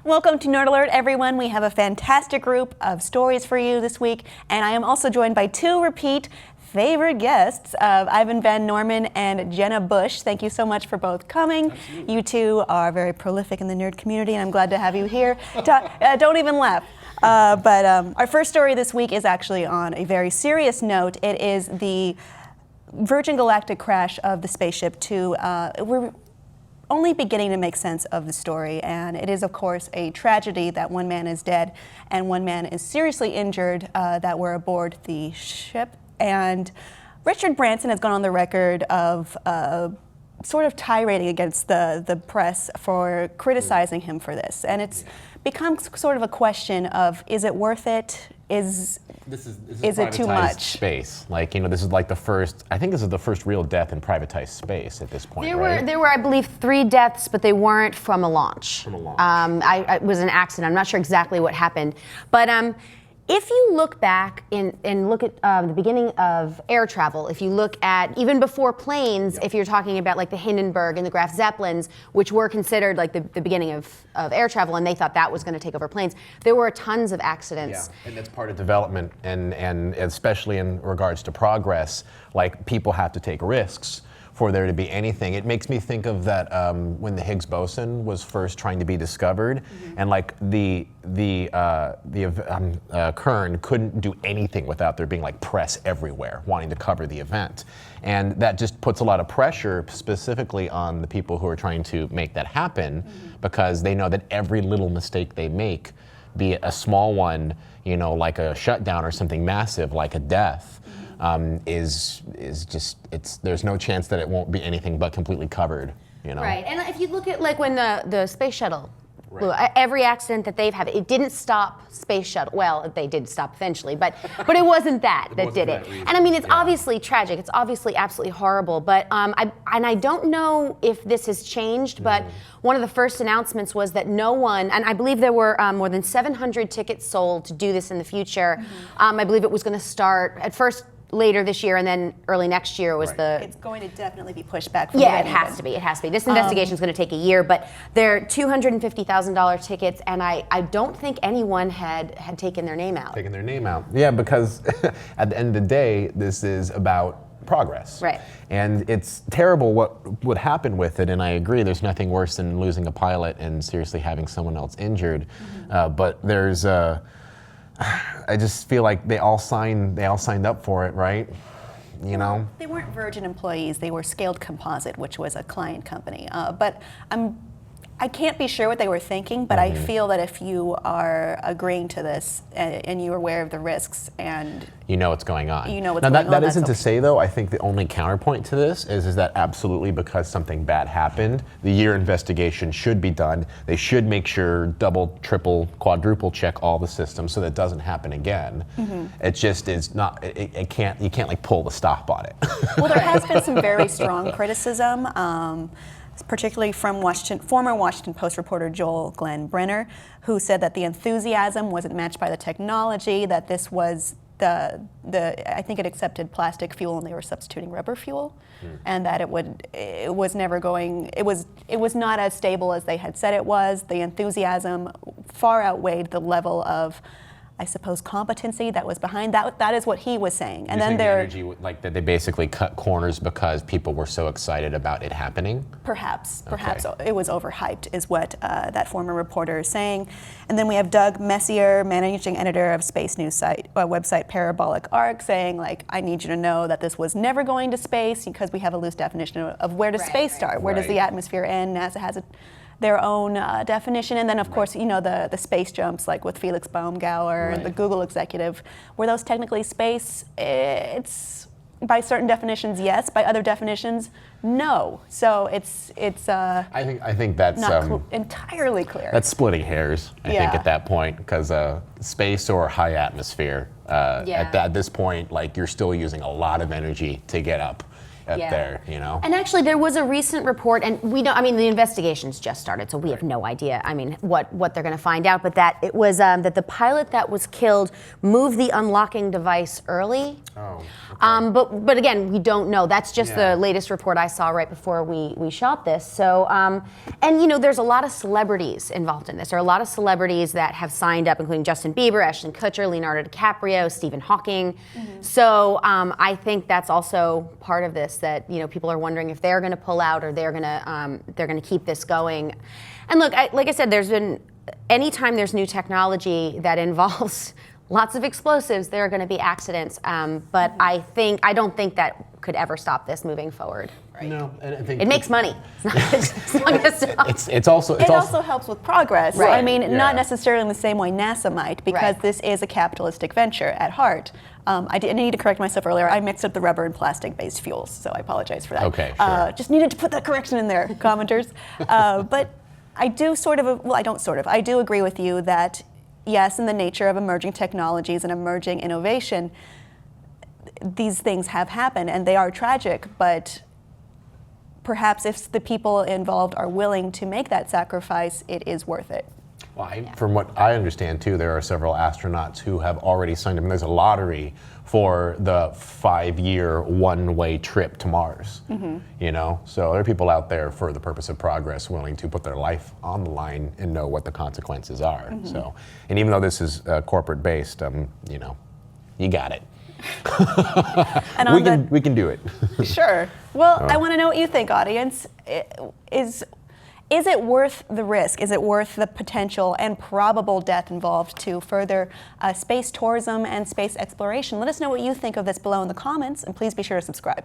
Welcome to Nerd Alert, everyone. We have a fantastic group of stories for you this week, and I am also joined by two repeat favorite guests of Ivan Van Norman and Jenna Busch. Thank you so much for both coming. Absolutely. You two are very prolific in the nerd community, and I'm glad to have you here. Don't even laugh. But our first story this week is actually on a very serious note. It is the Virgin Galactic crash of the SpaceShipTwo. We're only beginning to make sense of the story, and it is, of course, a tragedy that one man is dead and one man is seriously injured that were aboard the ship. And Richard Branson has gone on the record of sort of tirading against the press for criticizing him for this. And it's become sort of a question of, is it worth it? Is it too much? Space, like, you know, this is like the first. I think this is the first real death in privatized space at this point. There were, I believe, 3 deaths, but they weren't from a launch. From a launch. It was an accident. I'm not sure exactly what happened, but if you look back and look at the beginning of air travel, if you look at even before planes, if you're talking about like the Hindenburg and the Graf Zeppelins, which were considered like the beginning of air travel, and they thought that was going to take over planes, there were tons of accidents. Yeah, and that's part of development, and especially in regards to progress, like people have to take risks for there to be anything. It makes me think of that when the Higgs boson was first trying to be discovered, and like the Kern couldn't do anything without there being like press everywhere wanting to cover the event, and that just puts a lot of pressure specifically on the people who are trying to make that happen, because they know that every little mistake they make, be it a small one, you know, like a shutdown, or something massive like a death, is just there's no chance that it won't be anything but completely covered, you know. Right, and if you look at like when the space shuttle blew, every accident that they've had, it didn't stop space shuttle. Well, they did stop eventually, but it wasn't that did it. And I mean, it's obviously tragic. It's obviously absolutely horrible. But I don't know if this has changed, but one of the first announcements was that no one, and I believe there were more than 700 tickets sold to do this in the future. I believe it was going to start at first later this year, and then early next year was the... It's going to definitely be pushed back. Yeah, it has to be. It has to be. This investigation is going to take a year, but they're $250,000 tickets, and I don't think anyone had taken their name out. Taken their name out. Yeah, because at the end of the day, this is about progress. Right. And it's terrible what would happen with it, and I agree, there's nothing worse than losing a pilot and seriously having someone else injured. But there's I just feel like they all signed up for it, right? You know? They weren't Virgin employees, they were Scaled Composite, which was a client company. But I can't be sure what they were thinking, but I feel that if you are agreeing to this and you're aware of the risks and you know what's going on. You know what's going on. That isn't to say, though, I think the only counterpoint to this is that absolutely, because something bad happened, the year investigation should be done. They should make sure double, triple, quadruple check all the systems so that it doesn't happen again. It just is not, you can't like pull the stop on it. Well, there has been some very strong criticism, particularly from former Washington Post reporter Joel Glenn Brenner, who said that the enthusiasm wasn't matched by the technology, that this was I think it accepted plastic fuel and they were substituting rubber fuel, and that it was not as stable as they had said it was. The enthusiasm far outweighed the level of, I suppose, competency that was behind that. That is what he was saying. And then the energy, like that they basically cut corners because people were so excited about it happening? Perhaps it was overhyped, is what that former reporter is saying. And then we have Doug Messier, managing editor of space news website Parabolic Arc, saying, like, I need you to know that this was never going to space, because we have a loose definition of where does space start? Where does the atmosphere end? NASA has their own definition, and then of course, you know, the space jumps, like with Felix Baumgauer, the Google executive. Were those technically space? It's by certain definitions, yes. By other definitions, no. So it's. I think that's not entirely clear. That's splitting hairs. I think at that point, because space or high atmosphere. At this point, like, you're still using a lot of energy to get up. there, you know? And actually, there was a recent report, and we don't, I mean, the investigation's just started, so we have no idea, I mean, what they're going to find out, but that it was that the pilot that was killed moved the unlocking device early. Oh, okay. But again, we don't know. That's just the latest report I saw right before we shot this. So, and you know, there's a lot of celebrities involved in this. There are a lot of celebrities that have signed up, including Justin Bieber, Ashton Kutcher, Leonardo DiCaprio, Stephen Hawking. So I think that's also part of this, that, you know, people are wondering if they're going to pull out or they're going to keep this going. And look, like I said, there's been, anytime there's new technology that involves lots of explosives, there are going to be accidents. But I don't think that could ever stop this moving forward. Right. No, and I think It makes money. It's not going to stop. It also helps with progress. Right. I mean, not necessarily in the same way NASA might, because Right. this is a capitalistic venture at heart. I need to correct myself earlier. I mixed up the rubber and plastic-based fuels, so I apologize for that. Okay, sure. Just needed to put that correction in there, commenters. But I do I do agree with you that, yes, in the nature of emerging technologies and emerging innovation, these things have happened, and they are tragic, but perhaps if the people involved are willing to make that sacrifice, it is worth it. Well, from what I understand too, there are several astronauts who have already signed up. And there's a lottery for the 5-year one-way trip to Mars. You know, so there are people out there for the purpose of progress willing to put their life on the line and know what the consequences are. So, and even though this is corporate based, you know, you got it. And we can do it. Sure. Well, I want to know what you think, audience. Is it worth the risk? Is it worth the potential and probable death involved to further space tourism and space exploration? Let us know what you think of this below in the comments, and please be sure to subscribe.